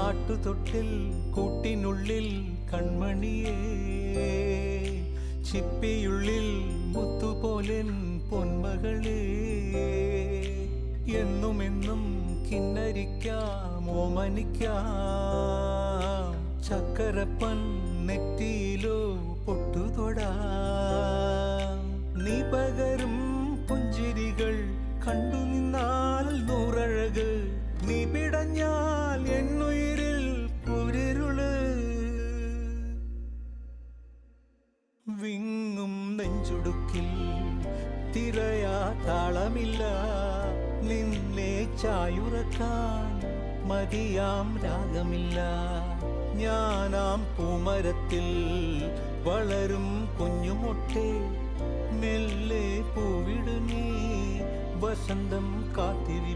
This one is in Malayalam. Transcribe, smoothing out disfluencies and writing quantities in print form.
ആട്ടുതൊട്ടിൽ കൂട്ടിനുള്ളിൽ കൺമണിയേ, ചിപ്പിയുള്ളിൽ മുത്തുപോലെൻ പൊന്മകളേ, എന്നുമെന്നും കിന്നരിക്കാം ഓമനിക്കാം, ചക്കരപ്പൻ നെറ്റിയിലോ പൊട്ടുതൊടാം. നീ പകരും പുഞ്ചിരികൾ കണ്ടു നിന്നാൽ നൂറഴക്, നീ പിടഞ്ഞാൽ എന്നുയിരിൽ കുരിരുള്. വിങ്ങും നെഞ്ചുടുക്കിൽ തിരയാ താളമില്ല, നിന്നെ ചായുറക്കാൻ മതിയാം രാഗമില്ല. ഞാനാം പൂമരത്തിൽ വളരും കുഞ്ഞുമൊട്ടെ, മെല്ലെ പൂവിടു നീ വസന്തം കാത്തിരി.